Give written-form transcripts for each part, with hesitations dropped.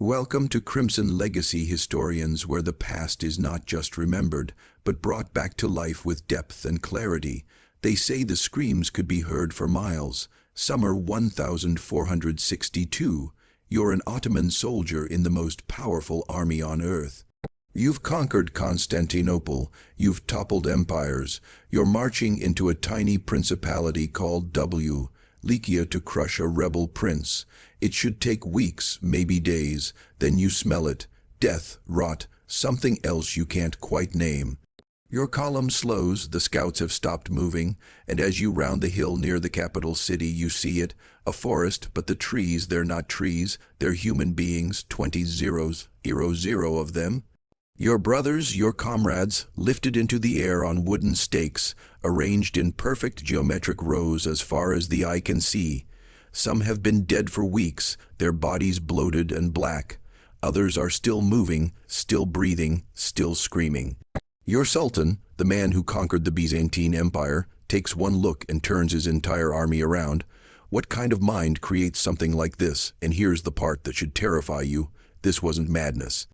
Welcome to Crimson Legacy Historians, where the past is not just remembered, but brought back to life with depth and clarity. They say the screams could be heard for miles. Summer 1462. You're an Ottoman soldier in the most powerful army on earth. You've conquered Constantinople, you've toppled empires, you're marching into a tiny principality called Wallachia to crush a rebel prince. It should take weeks, maybe days, then you smell it. Death, rot, something else you can't quite name. Your column slows, the scouts have stopped moving, and as you round the hill near the capital city you see it, a forest, but the trees, they're not trees, they're human beings, 20 zeros, zero of them. Your brothers, your comrades, lifted into the air on wooden stakes, arranged in perfect geometric rows as far as the eye can see. Some have been dead for weeks, their bodies bloated and black. Others are still moving, still breathing, still screaming. Your sultan, the man who conquered the Byzantine Empire, takes one look and turns his entire army around. What kind of mind creates something like this? And here's the part that should terrify you. This wasn't madness.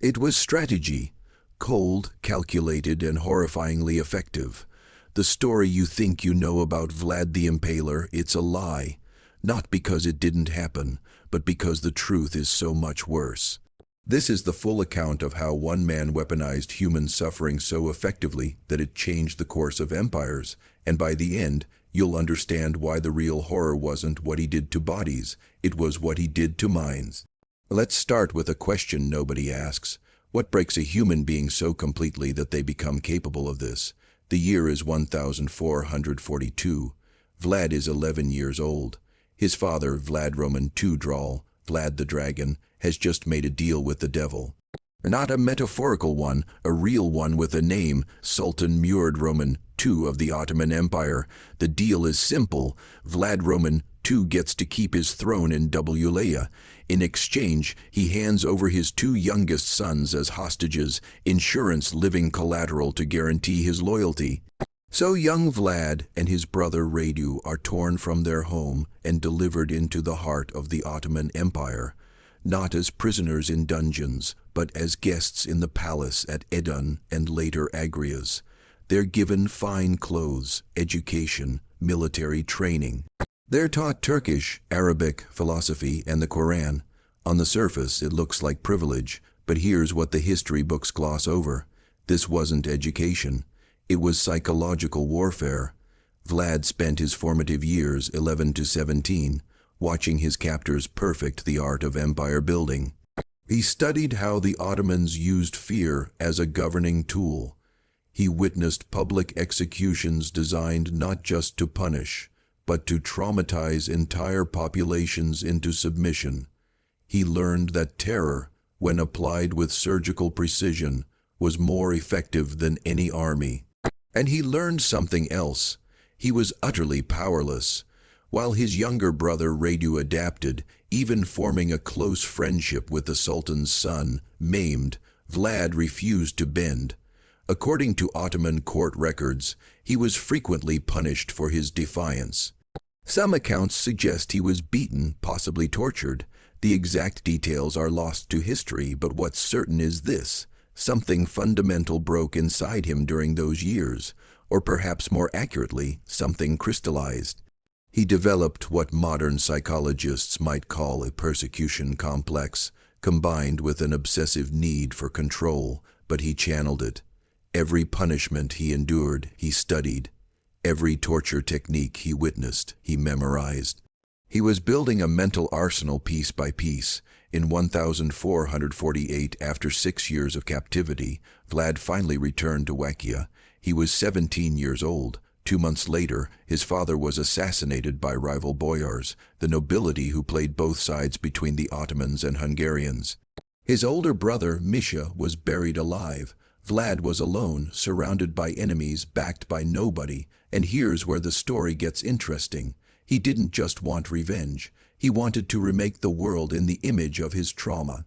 It was strategy, cold, calculated, and horrifyingly effective. The story you think you know about Vlad the Impaler, it's a lie. Not because it didn't happen, but because the truth is so much worse. This is the full account of how one man weaponized human suffering so effectively that it changed the course of empires, and by the end, you'll understand why the real horror wasn't what he did to bodies, it was what he did to minds. Let's start with a question nobody asks. What breaks a human being so completely that they become capable of this? The year is 1442. Vlad is 11 years old. His father, Vlad Roman II Drawl, Vlad the Dragon, has just made a deal with the devil. Not a metaphorical one, a real one with a name, Sultan Murad Roman II of the Ottoman Empire. The deal is simple. Vlad Roman II gets to keep his throne in Wallachia. In exchange, he hands over his two youngest sons as hostages, insurance living collateral to guarantee his loyalty. So young Vlad and his brother Radu are torn from their home and delivered into the heart of the Ottoman Empire, not as prisoners in dungeons, but as guests in the palace at Edun and later Agrias. They're given fine clothes, education, military training. They're taught Turkish, Arabic, philosophy, and the Quran. On the surface, it looks like privilege, but here's what the history books gloss over. This wasn't education. It was psychological warfare. Vlad spent his formative years, 11 to 17, watching his captors perfect the art of empire building. He studied how the Ottomans used fear as a governing tool. He witnessed public executions designed not just to punish, but to traumatize entire populations into submission. He learned that terror, when applied with surgical precision, was more effective than any army. And he learned something else. He was utterly powerless. While his younger brother Radu adapted, even forming a close friendship with the Sultan's son, maimed, Vlad refused to bend. According to Ottoman court records, he was frequently punished for his defiance. Some accounts suggest he was beaten, possibly tortured. The exact details are lost to history, but what's certain is this: something fundamental broke inside him during those years, or perhaps more accurately, something crystallized. He developed what modern psychologists might call a persecution complex, combined with an obsessive need for control, but he channeled it. Every punishment he endured, he studied. Every torture technique he witnessed, he memorized. He was building a mental arsenal piece by piece. In 1448, after 6 years of captivity, Vlad finally returned to Wallachia. He was 17 years old. 2 months later, his father was assassinated by rival boyars, the nobility who played both sides between the Ottomans and Hungarians. His older brother, Misha, was buried alive. Vlad was alone, surrounded by enemies, backed by nobody. And here's where the story gets interesting. He didn't just want revenge. He wanted to remake the world in the image of his trauma.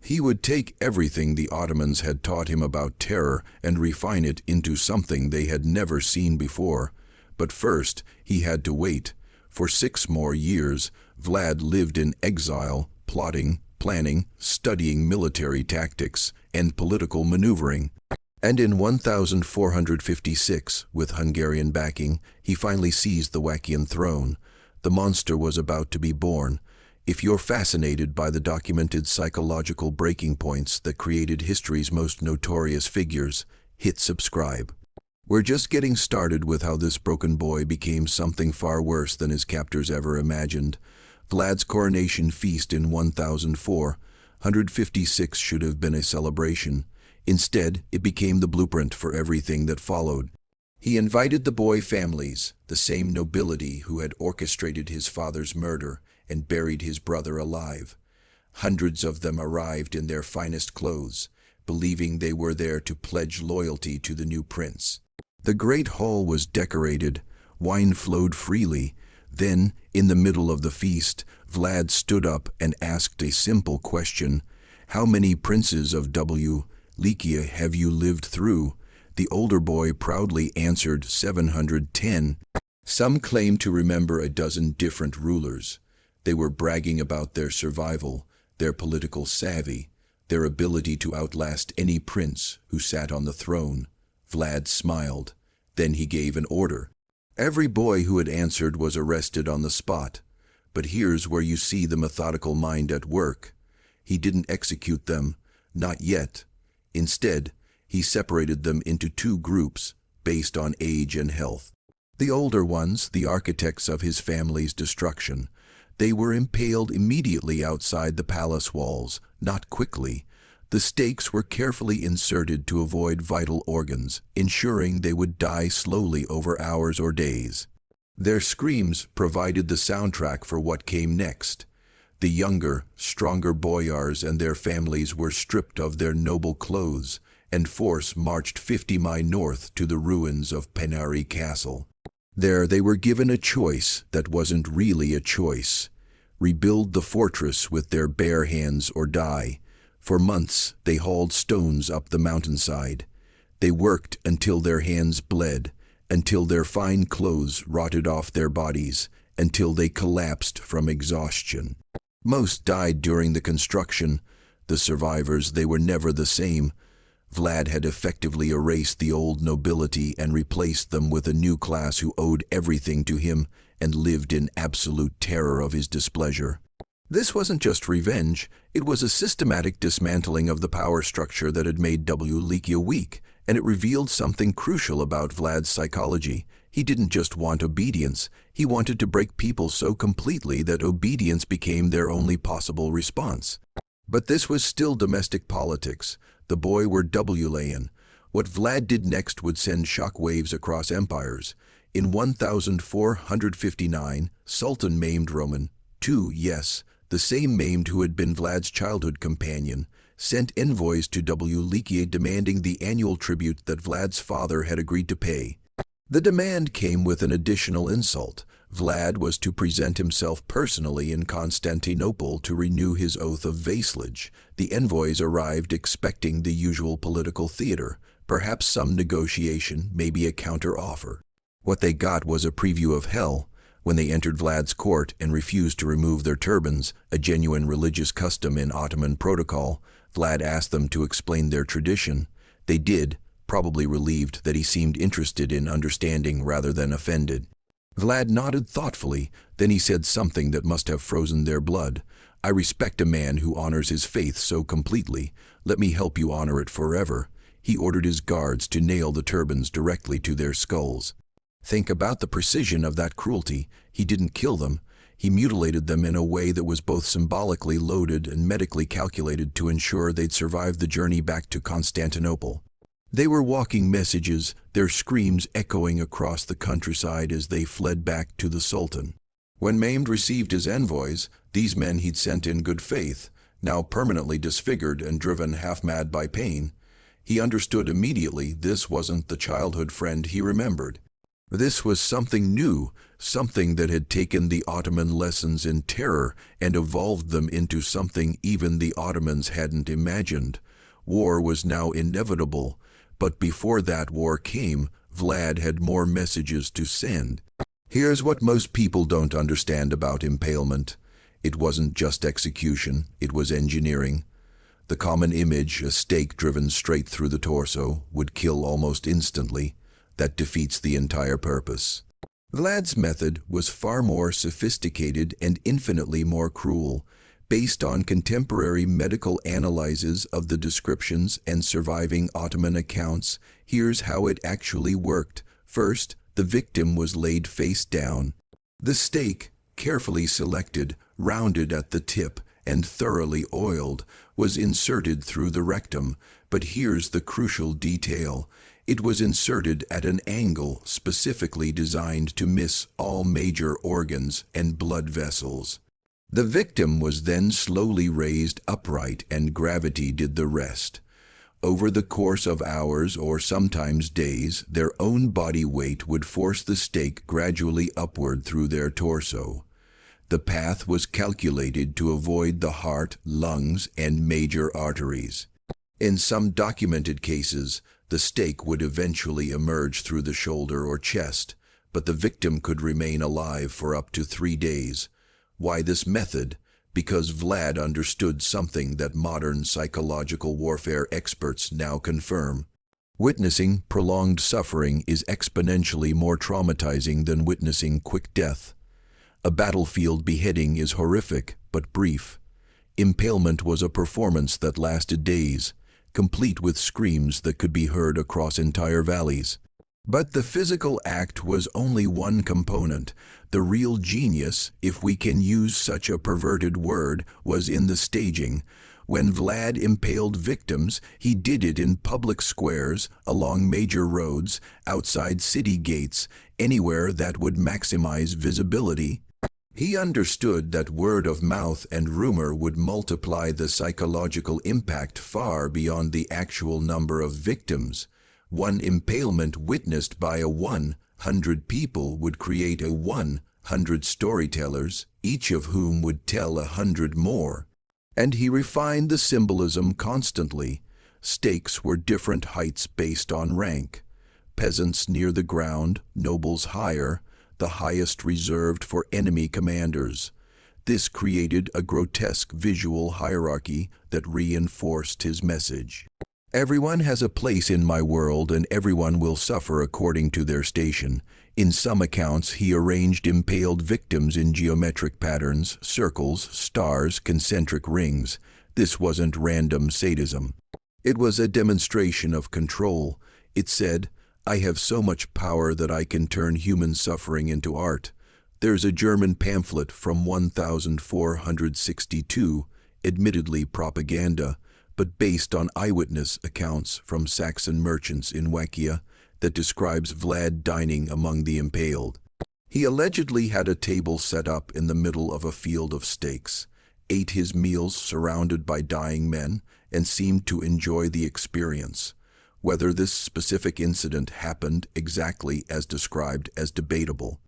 He would take everything the Ottomans had taught him about terror and refine it into something they had never seen before. But first, he had to wait. For 6 more years, Vlad lived in exile, plotting, planning, studying military tactics, and political maneuvering. And in 1456, with Hungarian backing, he finally seized the Wallachia throne. The monster was about to be born. If you're fascinated by the documented psychological breaking points that created history's most notorious figures, hit subscribe. We're just getting started with how this broken boy became something far worse than his captors ever imagined. Vlad's coronation feast in 1456 should have been a celebration. Instead, it became the blueprint for everything that followed. He invited the boy families, the same nobility who had orchestrated his father's murder and buried his brother alive. Hundreds of them arrived in their finest clothes, believing they were there to pledge loyalty to the new prince. The great hall was decorated, wine flowed freely. Then, in the middle of the feast, Vlad stood up and asked a simple question: "How many princes of Wallachia have you lived through?" The older boy proudly answered 710. Some claimed to remember a dozen different rulers. They were bragging about their survival, their political savvy, their ability to outlast any prince who sat on the throne. Vlad smiled. Then he gave an order. Every boy who had answered was arrested on the spot. But here's where you see the methodical mind at work. He didn't execute them, not yet. Instead, he separated them into two groups, based on age and health. The older ones, the architects of his family's destruction, they were impaled immediately outside the palace walls, not quickly. The stakes were carefully inserted to avoid vital organs, ensuring they would die slowly over hours or days. Their screams provided the soundtrack for what came next. The younger, stronger boyars and their families were stripped of their noble clothes, and force marched 50 miles north to the ruins of Penary Castle. There they were given a choice that wasn't really a choice. Rebuild the fortress with their bare hands or die. For months they hauled stones up the mountainside. They worked until their hands bled, until their fine clothes rotted off their bodies, until they collapsed from exhaustion. Most died during the construction. The survivors, they were never the same. Vlad had effectively erased the old nobility and replaced them with a new class who owed everything to him and lived in absolute terror of his displeasure. This wasn't just revenge, it was a systematic dismantling of the power structure that had made Wallachia weak, and it revealed something crucial about Vlad's psychology. He didn't just want obedience, he wanted to break people so completely that obedience became their only possible response. But this was still domestic politics. The boy were Wallachan. What Vlad did next would send shock waves across empires. In 1459, Sultan maimed Roman II, yes, the same maimed who had been Vlad's childhood companion, sent envoys to Wallachia demanding the annual tribute that Vlad's father had agreed to pay. The demand came with an additional insult. Vlad was to present himself personally in Constantinople to renew his oath of vassalage. The envoys arrived expecting the usual political theater, perhaps some negotiation, maybe a counter-offer. What they got was a preview of hell. When they entered Vlad's court and refused to remove their turbans, a genuine religious custom in Ottoman protocol, Vlad asked them to explain their tradition. They did, probably relieved that he seemed interested in understanding rather than offended. Vlad nodded thoughtfully, then he said something that must have frozen their blood. "I respect a man who honors his faith so completely. Let me help you honor it forever." He ordered his guards to nail the turbans directly to their skulls. Think about the precision of that cruelty. He didn't kill them. He mutilated them in a way that was both symbolically loaded and medically calculated to ensure they'd survive the journey back to Constantinople. They were walking messages, their screams echoing across the countryside as they fled back to the Sultan. When Maimed received his envoys, these men he'd sent in good faith, now permanently disfigured and driven half-mad by pain, he understood immediately this wasn't the childhood friend he remembered. This was something new, something that had taken the Ottoman lessons in terror and evolved them into something even the Ottomans hadn't imagined. War was now inevitable, but before that war came, Vlad had more messages to send. Here's what most people don't understand about impalement. It wasn't just execution, it was engineering. The common image, a stake driven straight through the torso, would kill almost instantly. That defeats the entire purpose. Vlad's method was far more sophisticated and infinitely more cruel. Based on contemporary medical analyses of the descriptions and surviving Ottoman accounts, here's how it actually worked. First, the victim was laid face down. The stake, carefully selected, rounded at the tip, and thoroughly oiled, was inserted through the rectum. But here's the crucial detail. It was inserted at an angle specifically designed to miss all major organs and blood vessels. The victim was then slowly raised upright, and gravity did the rest. Over the course of hours or sometimes days, their own body weight would force the stake gradually upward through their torso. The path was calculated to avoid the heart, lungs, and major arteries. In some documented cases, the stake would eventually emerge through the shoulder or chest, but the victim could remain alive for up to 3 days. Why this method? Because Vlad understood something that modern psychological warfare experts now confirm. Witnessing prolonged suffering is exponentially more traumatizing than witnessing quick death. A battlefield beheading is horrific, but brief. Impalement was a performance that lasted days, complete with screams that could be heard across entire valleys. But the physical act was only one component. The real genius, if we can use such a perverted word, was in the staging. When Vlad impaled victims, he did it in public squares, along major roads, outside city gates, anywhere that would maximize visibility. He understood that word of mouth and rumor would multiply the psychological impact far beyond the actual number of victims. One impalement witnessed by 100 people would create 100 storytellers, each of whom would tell 100 more. And he refined the symbolism constantly. Stakes were different heights based on rank. Peasants near the ground, nobles higher, the highest reserved for enemy commanders. This created a grotesque visual hierarchy that reinforced his message. Everyone has a place in my world, and everyone will suffer according to their station. In some accounts, he arranged impaled victims in geometric patterns, circles, stars, concentric rings. This wasn't random sadism. It was a demonstration of control. It said, "I have so much power that I can turn human suffering into art." There's a German pamphlet from 1462, admittedly propaganda, but based on eyewitness accounts from Saxon merchants in Wallachia, that describes Vlad dining among the impaled. He allegedly had a table set up in the middle of a field of stakes, ate his meals surrounded by dying men, and seemed to enjoy the experience. Whether this specific incident happened exactly as described is debatable.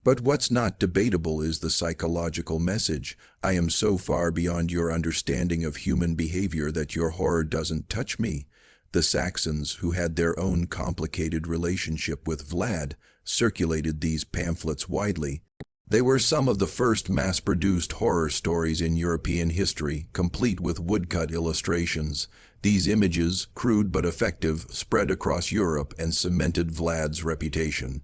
But what's not debatable is the psychological message. I am so far beyond your understanding of human behavior that your horror doesn't touch me. The Saxons, who had their own complicated relationship with Vlad, circulated these pamphlets widely. They were some of the first mass-produced horror stories in European history, complete with woodcut illustrations. These images, crude but effective, spread across Europe and cemented Vlad's reputation.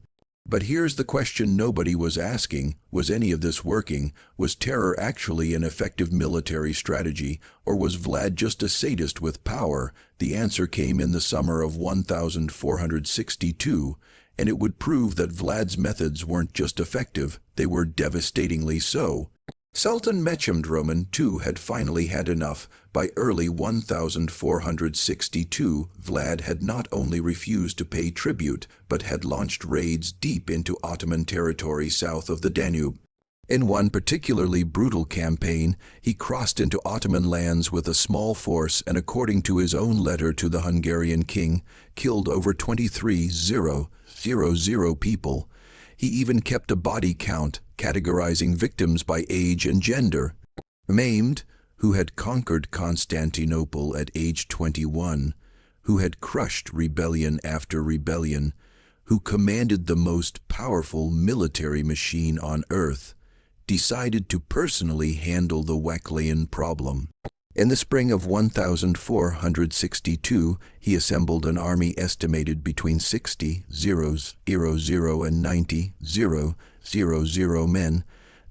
But here's the question nobody was asking. Was any of this working? Was terror actually an effective military strategy, or was Vlad just a sadist with power? The answer came in the summer of 1462, and it would prove that Vlad's methods weren't just effective, they were devastatingly so. Sultan Mehmed Roman II had finally had enough. By early 1462, Vlad had not only refused to pay tribute, but had launched raids deep into Ottoman territory south of the Danube. In one particularly brutal campaign, he crossed into Ottoman lands with a small force and, according to his own letter to the Hungarian king, killed over 23,000 people. He even kept a body count, categorizing victims by age and gender. Mehmed, who had conquered Constantinople at age 21, who had crushed rebellion after rebellion, who commanded the most powerful military machine on earth, decided to personally handle the Wallachia problem. In the spring of 1462, he assembled an army estimated between 60,000 and 90,000 men.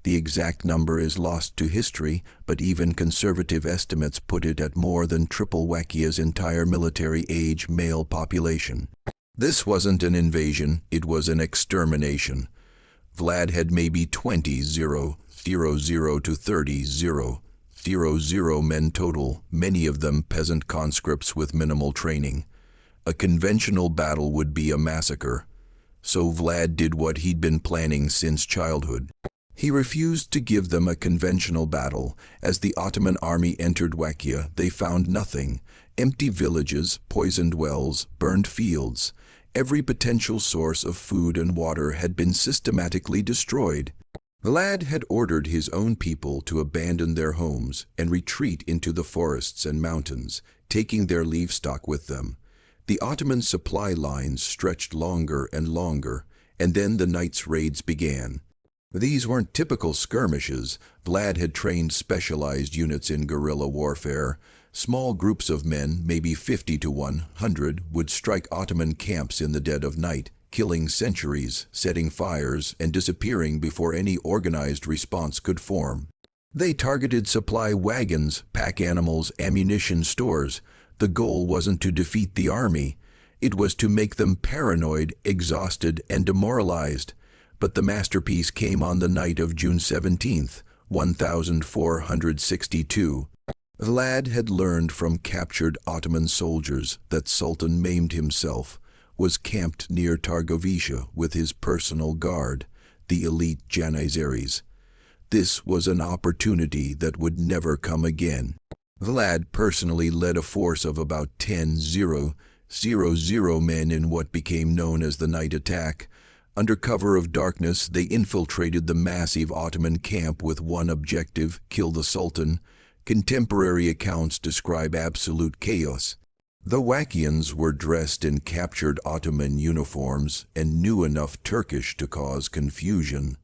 The exact number is lost to history, but even conservative estimates put it at more than triple Wallachia's entire military-age male population. This wasn't an invasion, it was an extermination. Vlad had maybe 20,000 to 30,000 men total, many of them peasant conscripts with minimal training. A conventional battle would be a massacre. So Vlad did what he'd been planning since childhood. He refused to give them a conventional battle. As the Ottoman army entered Wallachia, they found nothing. Empty villages, poisoned wells, burned fields. Every potential source of food and water had been systematically destroyed. Vlad had ordered his own people to abandon their homes and retreat into the forests and mountains, taking their livestock with them. The Ottoman supply lines stretched longer and longer, and then the night's raids began. These weren't typical skirmishes. Vlad had trained specialized units in guerrilla warfare. Small groups of men, maybe 50 to 100, would strike Ottoman camps in the dead of night, killing sentries, setting fires, and disappearing before any organized response could form. They targeted supply wagons, pack animals, ammunition stores. The goal wasn't to defeat the army. It was to make them paranoid, exhausted, and demoralized. But the masterpiece came on the night of June 17th, 1462. Vlad had learned from captured Ottoman soldiers that Sultan Mehmed himself was camped near Targovica with his personal guard, the elite Janissaries. This was an opportunity that would never come again. Vlad personally led a force of about 10,000 men in what became known as the night attack. Under cover of darkness, they infiltrated the massive Ottoman camp with one objective: kill the Sultan. Contemporary accounts describe absolute chaos. The Wallachians were dressed in captured Ottoman uniforms and knew enough Turkish to cause confusion.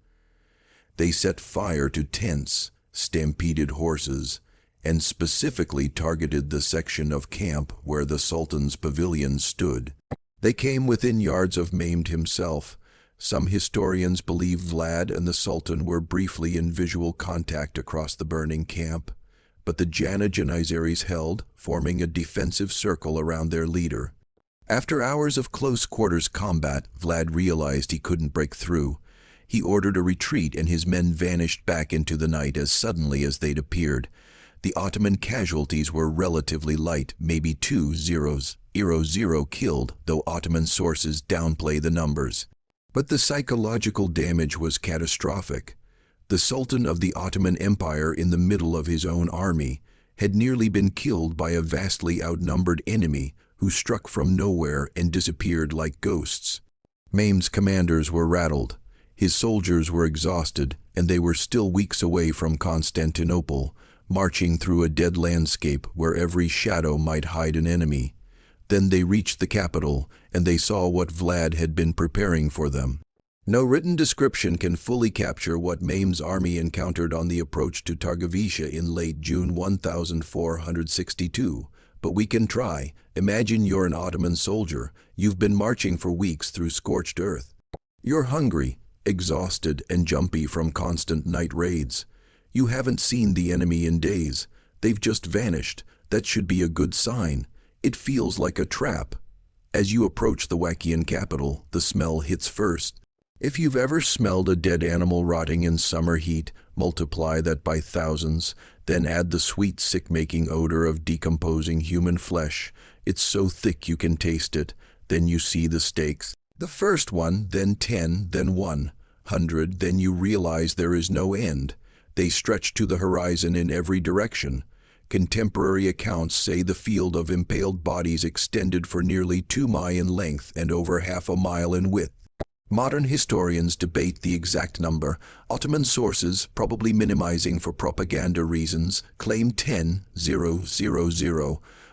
They set fire to tents, stampeded horses, and specifically targeted the section of camp where the Sultan's pavilion stood. They came within yards of Mehmed himself. Some historians believe Vlad and the Sultan were briefly in visual contact across the burning camp, but the Janissaries held, forming a defensive circle around their leader. After hours of close-quarters combat, Vlad realized he couldn't break through. He ordered a retreat, and his men vanished back into the night as suddenly as they'd appeared. The Ottoman casualties were relatively light, maybe 2,000 killed, though Ottoman sources downplay the numbers. But the psychological damage was catastrophic. The Sultan of the Ottoman Empire, in the middle of his own army, had nearly been killed by a vastly outnumbered enemy who struck from nowhere and disappeared like ghosts. Mehmed's commanders were rattled. His soldiers were exhausted, and they were still weeks away from Constantinople, marching through a dead landscape where every shadow might hide an enemy. Then they reached the capital, and they saw what Vlad had been preparing for them. No written description can fully capture what Mehmed's army encountered on the approach to Targovica in late June 1462, but we can try. Imagine you're an Ottoman soldier. You've been marching for weeks through scorched earth. You're hungry, exhausted, and jumpy from constant night raids. You haven't seen the enemy in days. They've just vanished. That should be a good sign. It feels like a trap. As you approach the Wallachian capital, the smell hits first. If you've ever smelled a dead animal rotting in summer heat, multiply that by thousands, then add the sweet, sick-making odor of decomposing human flesh. It's so thick you can taste it. Then you see the stakes. The first one, then 10, then 100, then you realize there is no end. They stretch to the horizon in every direction. Contemporary accounts say the field of impaled bodies extended for nearly 2 miles in length and over half a mile in width. Modern historians debate the exact number. Ottoman sources, probably minimizing for propaganda reasons, claim 10,000,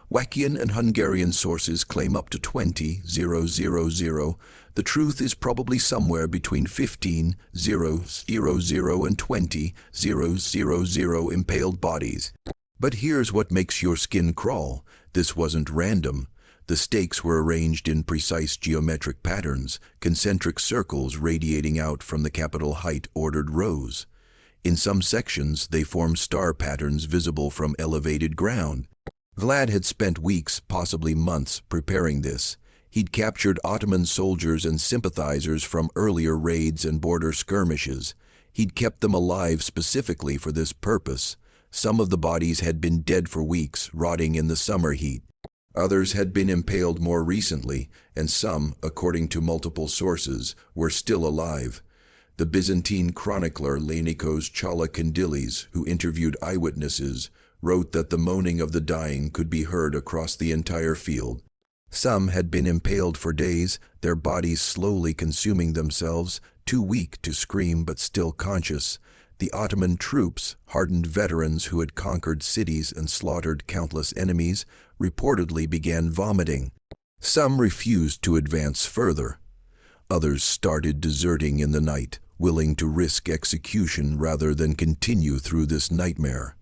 Wallachia and Hungarian sources claim up to 20,000. The truth is probably somewhere between 15,000 and 20,000 impaled bodies. But here's what makes your skin crawl. This wasn't random. The stakes were arranged in precise geometric patterns, concentric circles radiating out from the capital height ordered rows. In some sections, they formed star patterns visible from elevated ground. Vlad had spent weeks, possibly months, preparing this. He'd captured Ottoman soldiers and sympathizers from earlier raids and border skirmishes. He'd kept them alive specifically for this purpose. Some of the bodies had been dead for weeks, rotting in the summer heat. Others had been impaled more recently, and some, according to multiple sources, were still alive. The Byzantine chronicler Leonikos Challah-Kandilis, who interviewed eyewitnesses, wrote that the moaning of the dying could be heard across the entire field. Some had been impaled for days, their bodies slowly consuming themselves, too weak to scream but still conscious. The Ottoman troops, hardened veterans who had conquered cities and slaughtered countless enemies, reportedly began vomiting. Some refused to advance further. Others started deserting in the night, willing to risk execution rather than continue through this nightmare.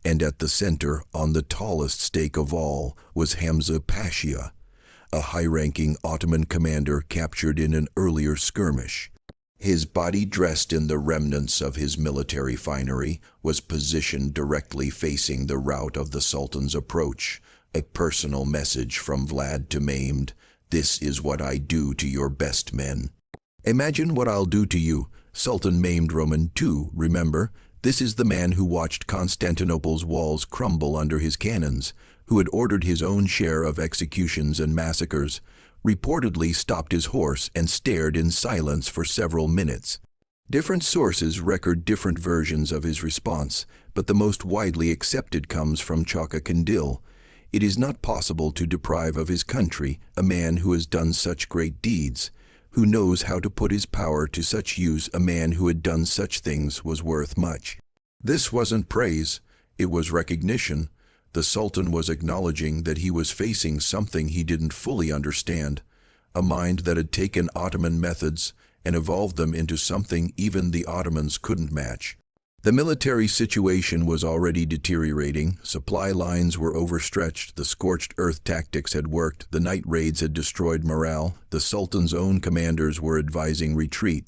And at the center, on the tallest stake of all, was Hamza Pasha, a high-ranking Ottoman commander captured in an earlier skirmish. His body, dressed in the remnants of his military finery, was positioned directly facing the route of the Sultan's approach, a personal message from Vlad to maimed, "This is what I do to your best men." "Imagine what I'll do to you," Sultan maimed Roman II, remember? This is the man who watched Constantinople's walls crumble under his cannons, who had ordered his own share of executions and massacres, reportedly stopped his horse and stared in silence for several minutes. Different sources record different versions of his response, but the most widely accepted comes from Challah-Kandil. It is not possible to deprive of his country a man who has done such great deeds. Who knows how to put his power to such use? A man who had done such things was worth much. This wasn't praise, it was recognition. The Sultan was acknowledging that he was facing something he didn't fully understand, a mind that had taken Ottoman methods and evolved them into something even the Ottomans couldn't match. The military situation was already deteriorating, supply lines were overstretched, the scorched earth tactics had worked, the night raids had destroyed morale, the Sultan's own commanders were advising retreat.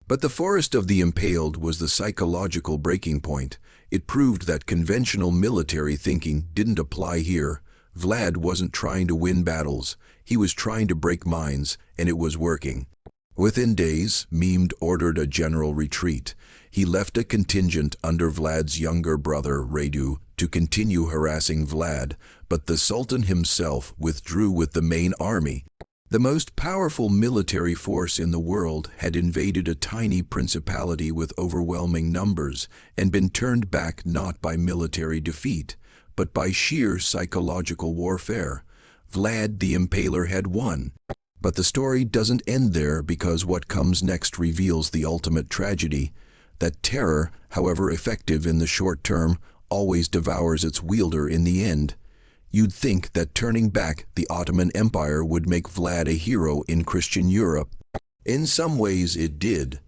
But the forest of the impaled was the psychological breaking point. It proved that conventional military thinking didn't apply here. Vlad wasn't trying to win battles, he was trying to break minds, and it was working. Within days, Mehmed ordered a general retreat. He left a contingent under Vlad's younger brother, Radu, to continue harassing Vlad, but the Sultan himself withdrew with the main army. The most powerful military force in the world had invaded a tiny principality with overwhelming numbers and been turned back not by military defeat, but by sheer psychological warfare. Vlad the Impaler had won. But the story doesn't end there, because what comes next reveals the ultimate tragedy. That terror, however effective in the short term, always devours its wielder in the end. You'd think that turning back the Ottoman Empire would make Vlad a hero in Christian Europe. In some ways it did.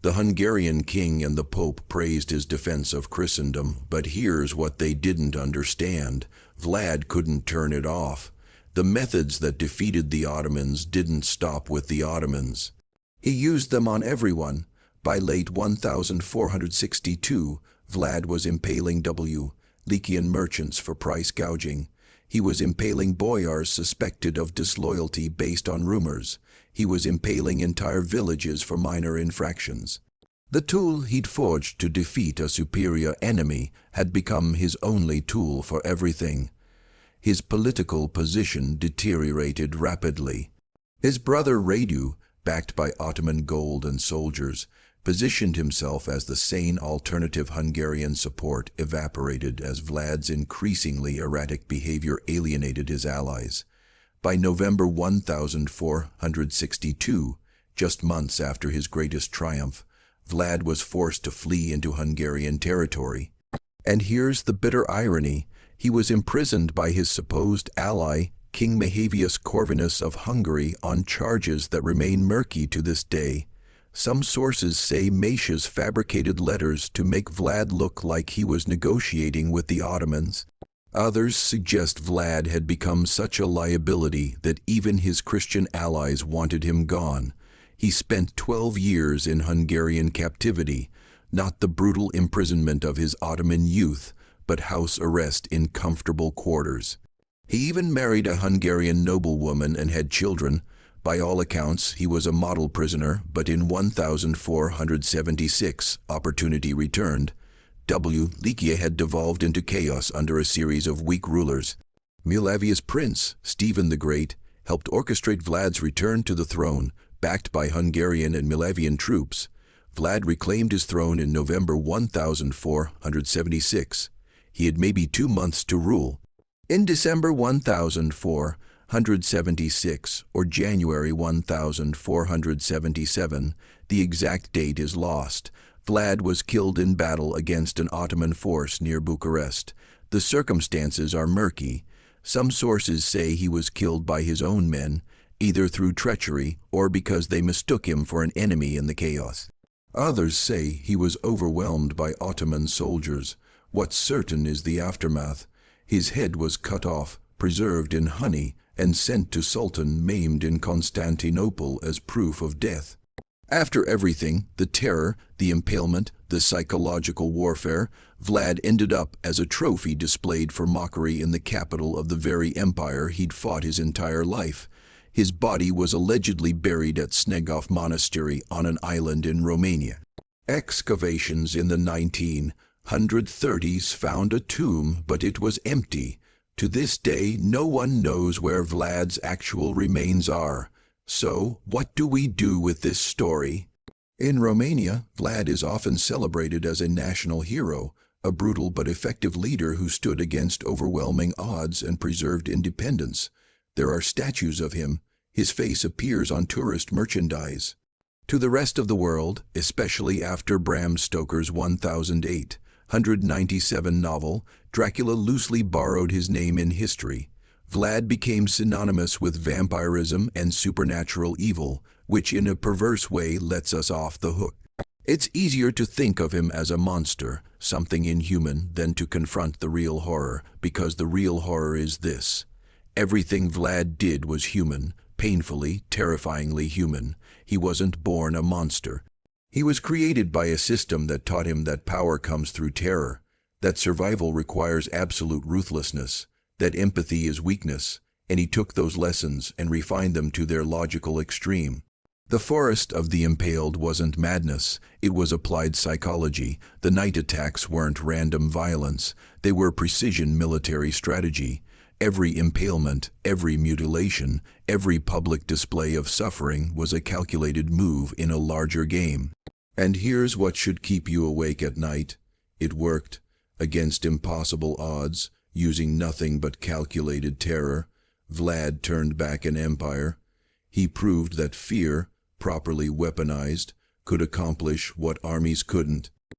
The Hungarian king and the Pope praised his defense of Christendom, but here's what they didn't understand. Vlad couldn't turn it off. The methods that defeated the Ottomans didn't stop with the Ottomans. He used them on everyone. By late 1462, Vlad was impaling Wallachia merchants for price gouging. He was impaling boyars suspected of disloyalty based on rumors. He was impaling entire villages for minor infractions. The tool he'd forged to defeat a superior enemy had become his only tool for everything. His political position deteriorated rapidly. His brother Radu, backed by Ottoman gold and soldiers, positioned himself as the sane alternative. Hungarian support evaporated as Vlad's increasingly erratic behavior alienated his allies. By November 1462, just months after his greatest triumph, Vlad was forced to flee into Hungarian territory. And here's the bitter irony. He was imprisoned by his supposed ally, King Mahavius Corvinus of Hungary, on charges that remain murky to this day. Some sources say Macius fabricated letters to make Vlad look like he was negotiating with the Ottomans. Others suggest Vlad had become such a liability that even his Christian allies wanted him gone. He spent 12 years in Hungarian captivity, not the brutal imprisonment of his Ottoman youth, but house arrest in comfortable quarters. He even married a Hungarian noblewoman and had children. By all accounts, he was a model prisoner, but in 1476, opportunity returned. Wallachia had devolved into chaos under a series of weak rulers. Milavius Prince, Stephen the Great, helped orchestrate Vlad's return to the throne, backed by Hungarian and Milavian troops. Vlad reclaimed his throne in November 1476. He had maybe 2 months to rule. In December 1476 or January 1477, the exact date is lost, Vlad was killed in battle against an Ottoman force near Bucharest. The circumstances are murky. Some sources say he was killed by his own men, either through treachery or because they mistook him for an enemy in the chaos. Others say he was overwhelmed by Ottoman soldiers. What's certain is the aftermath. His head was cut off, preserved in honey, and sent to Sultan maimed in Constantinople as proof of death. After everything, the terror, the impalement, the psychological warfare, Vlad ended up as a trophy displayed for mockery in the capital of the very empire he'd fought his entire life. His body was allegedly buried at Snegov Monastery on an island in Romania. Excavations in the 1930s found a tomb, but it was empty. To this day, no one knows where Vlad's actual remains are. So, what do we do with this story? In Romania, Vlad is often celebrated as a national hero, a brutal but effective leader who stood against overwhelming odds and preserved independence. There are statues of him. His face appears on tourist merchandise. To the rest of the world, especially after Bram Stoker's 1097 novel, Dracula loosely borrowed his name in history. Vlad became synonymous with vampirism and supernatural evil, which in a perverse way lets us off the hook. It's easier to think of him as a monster, something inhuman, than to confront the real horror, because the real horror is this. Everything Vlad did was human, painfully, terrifyingly human. He wasn't born a monster. He was created by a system that taught him that power comes through terror, that survival requires absolute ruthlessness, that empathy is weakness, and he took those lessons and refined them to their logical extreme. The forest of the impaled wasn't madness, it was applied psychology. The night attacks weren't random violence, they were precision military strategy. Every impalement, every mutilation, every public display of suffering was a calculated move in a larger game. And here's what should keep you awake at night. It worked. Against impossible odds, using nothing but calculated terror, Vlad turned back an empire. He proved that fear, properly weaponized, could accomplish what armies couldn't.